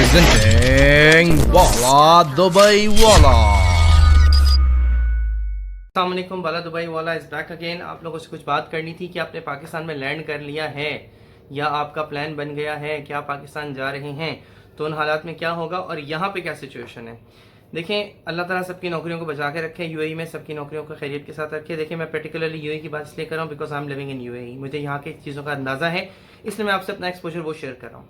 presenting वाला Dubai वाला। अस्सलाम वालेकुम, वाला दुबई वाला इज़ बैक अगेन। आप लोगों से कुछ बात करनी थी कि आपने पाकिस्तान में लैंड कर लिया है या आपका प्लान बन गया है, क्या पाकिस्तान जा रहे हैं, तो उन हालात में क्या होगा और यहाँ पे क्या सिचुएशन है। देखें, अल्लाह ताला सबकी नौकरियों को बचा के रखे, यूएई में सबकी नौकरियों को खैरियत के साथ रखे। देखिए, मैं पर्टिकुलरली यूएई की बात इसलिए कर रहा हूँ because I am living in UAE, मुझे यहाँ की चीज़ों का अंदाज़ा है, इसलिए मैं आपसे अपना एक्सपोजर वो शेयर कर रहा हूँ।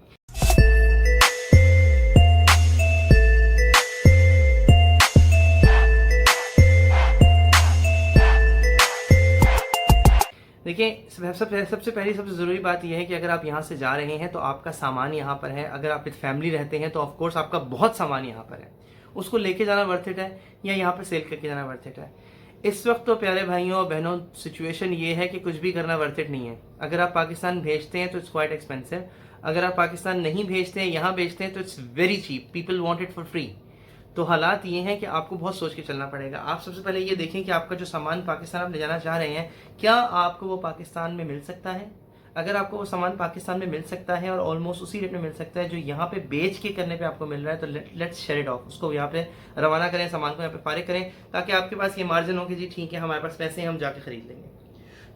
देखिए, सबसे पहली सबसे ज़रूरी बात यह है कि अगर आप यहाँ से जा रहे हैं तो आपका सामान यहाँ पर है। अगर आप विद फैमिली रहते हैं तो ऑफ कोर्स आपका बहुत सामान यहाँ पर है, उसको लेके जाना वर्थ इट है या यहाँ पर सेल करके जाना वर्थ इट है। इस वक्त तो प्यारे भाइयों और बहनों, सिचुएशन ये है कि कुछ भी करना वर्थ इट नहीं है। अगर आप पाकिस्तान भेजते हैं तो इट्स क्वाइट एक्सपेंसिव, अगर आप पाकिस्तान नहीं भेजते हैं, यहाँ भेजते हैं तो it's very cheap, people want it for free. तो हालात ये हैं कि आपको बहुत सोच के चलना पड़ेगा। आप सबसे पहले ये देखें कि आपका जो सामान पाकिस्तान आप ले जाना चाह रहे हैं, क्या आपको वो पाकिस्तान में मिल सकता है। अगर आपको वो सामान पाकिस्तान में मिल सकता है और ऑलमोस्ट उसी रेट में मिल सकता है जो यहाँ पे बेच के करने पे आपको मिल रहा है, तो लेट्स शेयर इट ऑफ, उसको यहाँ पे रवाना करें, सामान को यहाँ पे फारिग करें, ताकि आपके पास ये मार्जिन हो कि जी ठीक है, हमारे पास पैसे हैं, हम जाके खरीद लेंगे।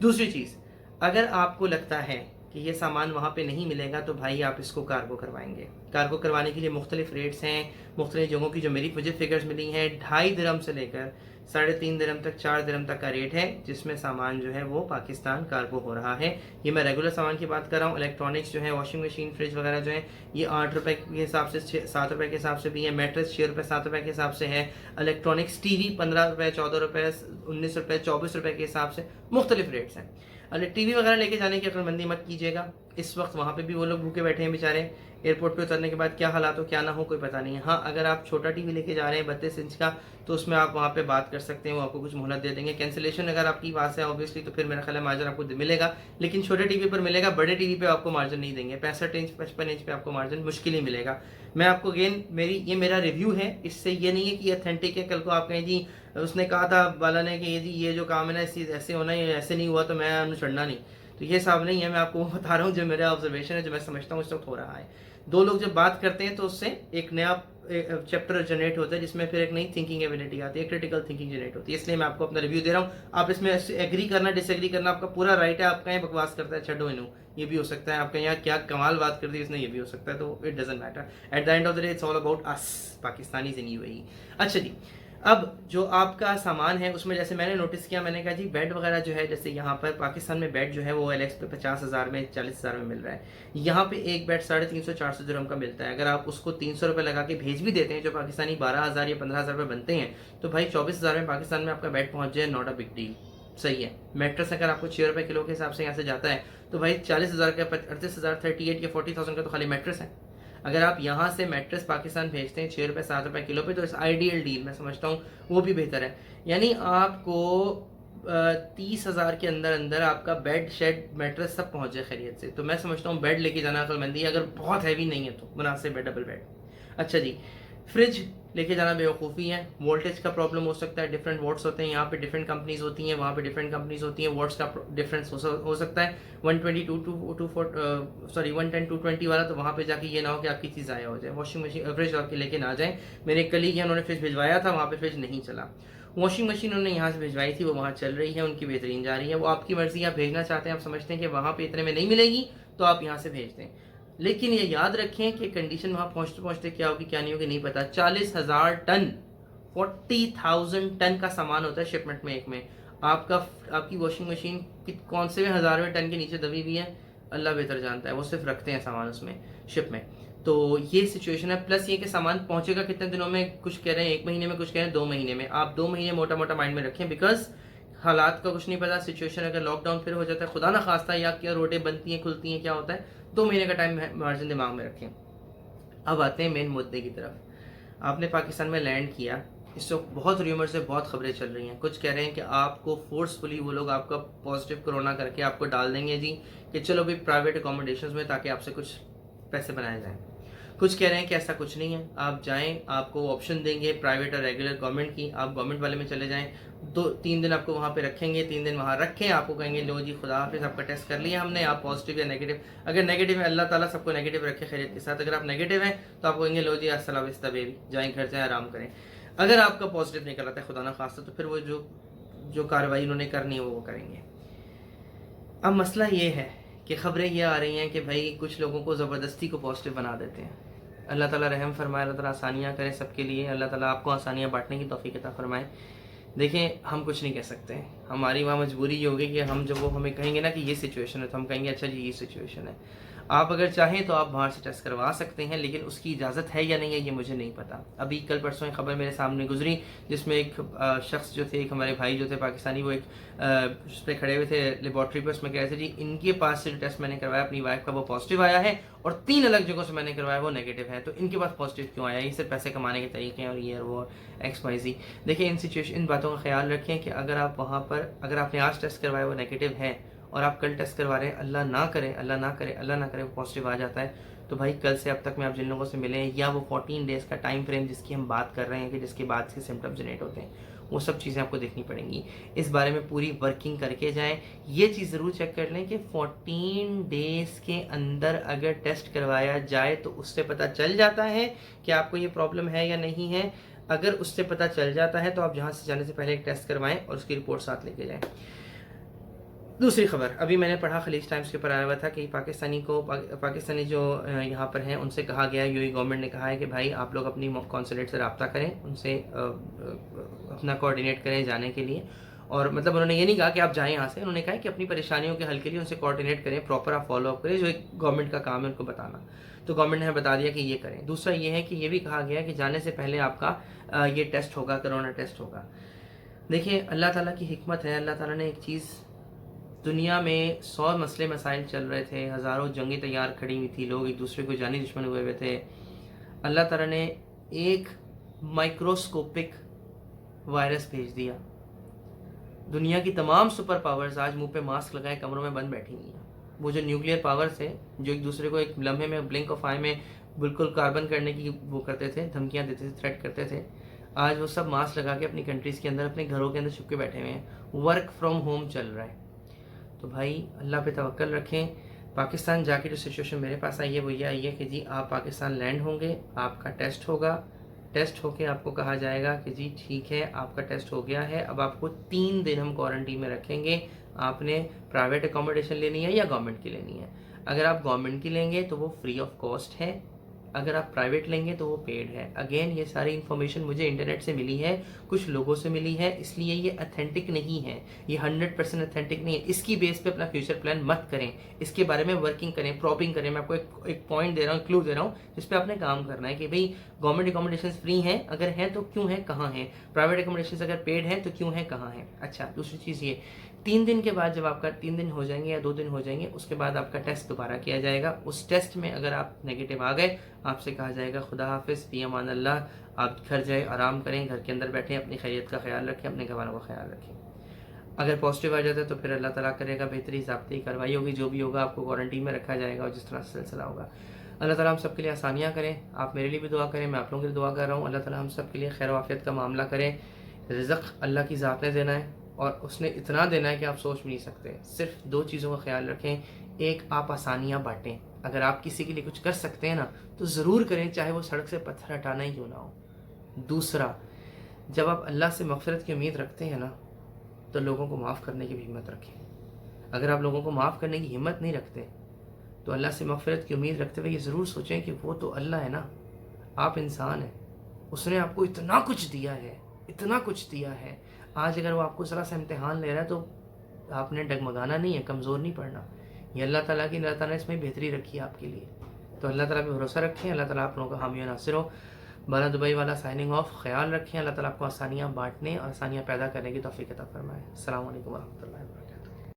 दूसरी चीज़, अगर आपको लगता है कि ये सामान वहाँ पे नहीं मिलेगा तो भाई आप इसको कार्गो करवाएंगे। कार्गो करवाने के लिए मुख्तलिफ रेट्स हैं, मुख्तलिफ जगहों की जो मुझे फिगर्स मिली हैं, 2.5 दिरहम से लेकर 3.5 दिरहम तक, 4 दिरहम तक का रेट है जिसमें सामान जो है वो पाकिस्तान कार्गो हो रहा है। ये मैं रेगुलर सामान की बात कर रहा हूँ। इलेक्ट्रॉनिक्स जो है, वॉशिंग मशीन, फ्रिज वगैरह जो है, ये 8 रुपये के हिसाब से, 7 रुपये के हिसाब से भी है। मैट्रेस 6 रुपये 7 रुपये के हिसाब से है। इलेक्ट्रॉनिक्स टीवी 15 रुपये, 14 रुपये, 19 रुपये, 24 रुपये के हिसाब से मुख्तलिफ रेट्स हैं। अरे टीवी वगैरह लेके जाने की अक्लमंदी मत कीजिएगा, इस वक्त वहाँ पे भी वो लोग भूखे बैठे हैं बेचारे। एयरपोर्ट पे उतरने के बाद क्या हालात हो क्या ना हो कोई पता नहीं है। हाँ, अगर आप छोटा टीवी लेके जा रहे हैं 32 इंच का, तो उसमें आप वहाँ पे बात कर सकते हैं, वो आपको कुछ मोहलत दे देंगे। कैंसिलेशन अगर आपकी पास है ऑब्वियसली, तो फिर मेरा ख्याल है मार्जिन आपको मिलेगा, लेकिन छोटे टीवी पर मिलेगा, बड़े टीवी पे आपको मार्जिन नहीं देंगे। 65 इंच 55 इंच पे आपको मार्जिन मुश्किल ही मिलेगा। मैं आपको अगेन, ये मेरा रिव्यू है, इससे ये नहीं है कि अथेंटिक है। कल को आप कहें जी उसने कहा था वाला ने कि ये जो काम है ना, इसी ऐसे होना है, ऐसे नहीं हुआ तो मैं चढ़ना नहीं, तो ये हिसाब नहीं है। मैं आपको बता रहा हूँ जो मेरा ऑब्जर्वेशन है, जो मैं समझता हूँ इस वक्त हो रहा है। दो लोग जब बात करते हैं तो उससे एक नया चैप्टर जनरेट होता है, जिसमें फिर एक नई थिंकिंग एबिलिटी आती है, क्रिटिकल थिंकिंग जनरेट होती है। इसलिए मैं आपको अपना रिव्यू दे रहा हूँ। आप इसमें एग्री करना, डिसएग्री करना आपका पूरा राइट है। आप कहें बकवास करता है, छड्डो इनू, ये भी हो सकता है। आपका यहाँ क्या कमाल बात कर दी इसने, ये भी हो सकता है। तो it doesn't matter, at the end of the day it's all about us Pakistanis in UAE. अच्छा जी, अब जो आपका सामान है उसमें जैसे मैंने नोटिस किया, मैंने कहा जी बेड वगैरह जो है, जैसे यहाँ पर पाकिस्तान में बेड जो है वो एलेक्स पे 50,000 में, 40,000 में मिल रहा है। यहाँ पे एक बेड 350-400 दिरहम का मिलता है। अगर आप उसको 300 रुपये लगा के भेज भी देते हैं, जो पाकिस्तानी 12,000 या 15,000 रुपये बनते हैं, तो भाई 24,000 में पाकिस्तान में आपका बेड पहुँच जाए, नॉट अ बिग डील, सही है। मैट्रेस अगर आपको 6 रुपये किलो के हिसाब से यहाँ से जाता है, तो भाई 40,000 का 38,000, 38 या 40,000 का तो खाली मैट्रेस है। अगर आप यहाँ से मैट्रेस पाकिस्तान भेजते हैं 6 रुपये 7 रुपये किलो पे, तो इस आइडियल डील मैं समझता हूँ वो भी बेहतर है। यानी आपको 30,000 के अंदर अंदर आपका बेड, शेड, मैट्रेस सब पहुँच जाए खैरियत से। तो मैं समझता हूँ बेड लेके जाना अक्लमंदी है, अगर बहुत हैवी नहीं है तो मुनासिब है डबल बेड। अच्छा जी, फ्रिज लेके जाना बेवकूफ़ी है। वोल्टेज का प्रॉब्लम हो सकता है, डिफरेंट वोट्स होते हैं, यहाँ पे डिफरेंट कंपनीज होती हैं, वहाँ पे डिफरेंट कंपनीज होती हैं, वोट्स का डिफरेंस हो सकता है। 110 220 वाला, तो वहाँ पे जाके ये ना हो कि आपकी चीज़ ज़ाया हो जाए। वॉशिंग मशीन, फ्रिज आपके लेके ना जाएँ। मेरे कलीग हैं, उन्होंने फ्रिज भिजवाया था, वहाँ पर फ्रिज नहीं चला। वॉशिंग मशीन उन्होंने यहाँ से भिजवाई थी, वो वहाँ चल रही है, उनकी बेहतरीन जा रही है। वो आपकी मर्ज़ी, आप भेजना चाहते हैं, आप समझते हैं कि वहाँ पे इतने में नहीं मिलेगी, तो आप यहाँ से भेज दें। लेकिन ये याद रखें कि कंडीशन वहाँ पहुँचते पहुँचते क्या होगी क्या नहीं होगी नहीं पता। 40,000 टन, 40,000 टन का सामान होता है शिपमेंट में, एक में। आपकी वॉशिंग मशीन कौन से 1000वें टन के नीचे दबी हुई है, अल्लाह बेहतर जानता है। वो सिर्फ रखते हैं सामान उसमें, शिप में। तो ये सिचुएशन है। प्लस ये कि सामान पहुँचेगा कितने दिनों में, कुछ कह रहे हैं 1 महीने में, कुछ कह रहे हैं 2 महीने में। आप 2 महीने मोटा मोटा माइंड में रखें, बिकॉज हालात का कुछ नहीं पता। सिचुएशन अगर लॉकडाउन फिर हो जाता है, खुदा ना खास्ता, या क्या रोडें बनती हैं, खुलती हैं, क्या होता है, 2 महीने का टाइम मार्जिन दिमाग में रखें। अब आते हैं मेन मुद्दे की तरफ। आपने पाकिस्तान में लैंड किया, इस वक्त बहुत र्यूमर से बहुत खबरें चल रही हैं। कुछ कह रहे हैं कि आपको फोर्सफुली वो लोग आपका पॉजिटिव कोरोना करके आपको डाल देंगे जी, कि चलो भाई प्राइवेट अकोमोडेशन में, ताकि आपसे कुछ पैसे बनाए जाएँ। कुछ कह रहे हैं कि ऐसा कुछ नहीं है, आप जाएं, आपको ऑप्शन देंगे प्राइवेट और रेगुलर गवर्नमेंट की, आप गवर्नमेंट वाले में चले जाएं, 2-3 दिन आपको वहाँ पे रखेंगे, 3 दिन वहाँ रखें, आपको कहेंगे लो जी खुदा हाफिज़, आपका टेस्ट कर लिया हमने, आप पॉजिटिव या नेगेटिव, अगर नेगेटिव है अल्लाह ताला सबको नेगेटिव रखे खैरियत के साथ, अगर आप नेगेटिव हैं तो आपको कहेंगे लो जी अस्सलाम वालेकुम बेबी, जाएँ घर जाएँ आराम करें। अगर आपका पॉजिटिव निकल आता है खुदा ना खास्ता, तो फिर वो जो कार्रवाई उन्होंने करनी है वो करेंगे। अब मसला ये है कि ख़बरें ये आ रही हैं कि भाई कुछ लोगों को ज़बरदस्ती को पॉजिटिव बना देते हैं। अल्लाह ताला रहम फरमाए, अल्लाह ताला आसानियाँ करे सबके लिए, अल्लाह ताला आपको आसानियाँ बांटने की तौफीक अता फरमाए। देखें, हम कुछ नहीं कह सकते, हमारी वहाँ मजबूरी ये होगी कि हम जब वो हमें कहेंगे ना कि ये सिचुएशन है तो हम कहेंगे अच्छा जी ये सिचुएशन है। आप अगर चाहें तो आप बाहर से टेस्ट करवा सकते हैं, लेकिन उसकी इजाज़त है या नहीं है ये मुझे नहीं पता। अभी कल परसों एक खबर मेरे सामने गुजरी जिसमें एक शख्स जो थे, एक हमारे भाई जो थे पाकिस्तानी, वो एक उस पर खड़े हुए थे लेबॉर्ट्री पर, उसमें कह रहे थे जी इनके पास से जो टेस्ट मैंने करवाया अपनी वाइफ का वो पॉजिटिव आया है और 3 अलग जगहों से मैंने करवाया वो नेगेटिव है, तो इनके पास पॉजिटिव क्यों आया? ये सिर्फ पैसे कमाने के तरीके हैं और ये और वो XYZ। देखिए इन बातों का ख्याल रखें कि अगर आप वहाँ पर, अगर आपने आज टेस्ट करवाया वो नेगेटिव है और आप कल टेस्ट करवा रहे हैं, अल्लाह ना करे, अल्लाह ना करे, अल्लाह ना करे वो पॉजिटिव आ जाता है, तो भाई कल से अब तक में आप जिन लोगों से मिले हैं या वो 14 डेज़ का टाइम फ्रेम जिसकी हम बात कर रहे हैं कि जिसके बाद से सिम्टम्स जनरेट होते हैं, वो सब चीज़ें आपको देखनी पड़ेंगी। इस बारे में पूरी वर्किंग करके जाएं। ये चीज़ ज़रूर चेक कर लें कि 14 डेज़ के अंदर अगर टेस्ट करवाया जाए तो उससे पता चल जाता है कि आपको ये प्रॉब्लम है या नहीं है। अगर उससे पता चल जाता है तो आप जहाँ से जाने से पहले एक टेस्ट करवाएं और उसकी रिपोर्ट साथ लेके जाएं। दूसरी खबर अभी मैंने पढ़ा, खलीज टाइम्स के ऊपर आया हुआ था कि पाकिस्तानी जो यहाँ पर हैं उनसे कहा गया, यूएई गवर्नमेंट ने कहा है कि भाई आप लोग अपनी कॉन्सुलेट से रब्ता करें, उनसे अपना कोऑर्डिनेट करें जाने के लिए। और मतलब उन्होंने ये नहीं कहा कि आप जाएं यहाँ से, उन्होंने कहा कि अपनी परेशानियों के हल के लिए उनसे कोऑर्डिनेट करें, प्रॉपर आप फॉलो अप करें, जो एक गवर्नमेंट का काम है उनको बताना। तो गवर्नमेंट ने बता दिया कि ये करें। दूसरा ये है कि ये भी कहा गया कि जाने से पहले आपका ये टेस्ट होगा, कोरोना टेस्ट होगा। देखिए अल्लाह ताला की हिकमत है, अल्लाह ताला ने एक चीज़, दुनिया में 100 मसले मसाइल चल रहे थे, हज़ारों जंगें तैयार खड़ी हुई थी, लोग एक दूसरे को जानी दुश्मन हुए हुए थे, अल्लाह ताला ने एक माइक्रोस्कोपिक वायरस भेज दिया। दुनिया की तमाम सुपर पावर्स आज मुंह पे मास्क लगाए कमरों में बंद बैठी हुई हैं। वो जो न्यूक्लियर पावर्स थे जो एक दूसरे को एक लम्हे में, ब्लिंक ऑफ आई में बिल्कुल कार्बन करने की वो करते थे, धमकियाँ देते थे, थ्रेट करते थे, आज वो सब मास्क लगा के अपनी कंट्रीज़ के अंदर, अपने घरों के अंदर छुप के बैठे हुए हैं। वर्क फ्रॉम होम चल रहा है। तो भाई अल्लाह पे तवक्कल रखें। पाकिस्तान जाके जो सिचुएशन मेरे पास आई है वो ये आई है कि जी आप पाकिस्तान लैंड होंगे, आपका टेस्ट होगा, टेस्ट होके आपको कहा जाएगा कि जी ठीक है आपका टेस्ट हो गया है, अब आपको 3 दिन हम क्वारंटीन में रखेंगे, आपने प्राइवेट अकोमोडेशन लेनी है या गवर्नमेंट की लेनी है। अगर आप गवर्नमेंट की लेंगे तो वो फ्री ऑफ कॉस्ट है, अगर आप प्राइवेट लेंगे तो वो पेड है। अगेन ये सारी इन्फॉर्मेशन मुझे इंटरनेट से मिली है, कुछ लोगों से मिली है, इसलिए ये अथेंटिक नहीं है, ये 100% अथेंटिक नहीं है। इसकी बेस पे अपना फ्यूचर प्लान मत करें, इसके बारे में वर्किंग करें, प्रॉपिंग करें। मैं आपको एक पॉइंट दे रहा हूँ, क्लू दे रहा हूँ जिस पे आपने काम करना है कि भाई गवर्नमेंट अकोमोडेशन फ्री हैं, अगर हैं तो क्यों है, कहाँ हैं। प्राइवेट अकोमोडेशन अगर पेड है तो क्यों है, कहाँ है। अच्छा, दूसरी चीज़ ये, 3 दिन के बाद जब आपका 3 दिन हो जाएंगे या 2 दिन हो जाएंगे, उसके बाद आपका टेस्ट दोबारा किया जाएगा। उस टेस्ट में अगर आप नेगेटिव आ गए, आपसे कहा जाएगा खुदा हाफिज़, फी अमान अल्लाह, आप घर जाए, आराम करें, घर के अंदर बैठें, अपनी खैरियत का ख्याल रखें, अपने घरवालों का ख्याल रखें। अगर पॉजिटिव आ जाता है तो फिर अल्लाह ताला करेगा बेहतरी, ज़ाब्ती कार्रवाई होगी, जो भी होगा आपको क्वारंटीन में रखा जाएगा और जिस तरह से सिलसिला होगा। अल्लाह ताला हम सब के लिए आसानियाँ करें। आप मेरे लिए भी दुआ करें, मैं आप लोगों के लिए दुआ कर रहा हूँ। अल्लाह ताला हम सब के लिए खैर वाफियत का मामला करें। रिज़्क़ अल्लाह की ज़ात ने देना है और उसने इतना देना है कि आप सोच भी नहीं सकते। सिर्फ 2 चीज़ों का ख्याल रखें, एक आप आसानियाँ बांटें। अगर आप किसी के लिए कुछ कर सकते हैं ना तो ज़रूर करें, चाहे वो सड़क से पत्थर हटाना ही क्यों ना हो। दूसरा, जब आप अल्लाह से मग़फ़िरत की उम्मीद रखते हैं ना तो लोगों को माफ़ करने की भी हिम्मत रखें। अगर आप लोगों को माफ़ करने की हिम्मत नहीं रखते तो अल्लाह से मग़फ़िरत की उम्मीद रखते हुए ये ज़रूर सोचें कि वो तो अल्लाह है ना, आप इंसान हैं, उसने आपको इतना कुछ दिया है, इतना कुछ दिया है। आज अगर वो आपको ज़रा सा इम्तिहान ले रहा है तो आपने डगमगाना नहीं है, कमज़ोर नहीं पड़ना। ये अल्लाह ताला ने इसमें बेहतरी रखी है आपके लिए। तो अल्लाह ताला पे भरोसा रखें। अल्लाह ताला आप लोगों का हामी और नासिर हो। बाला दुबई वाला साइनिंग ऑफ। ख्याल रखें। अल्लाह ताला आपको आसानियाँ बांटने और आसानियाँ पैदा करने की तौफीक अता फरमाए। अस्सलामु अलैकुम व रहमतुल्लाहि व बरकातहू।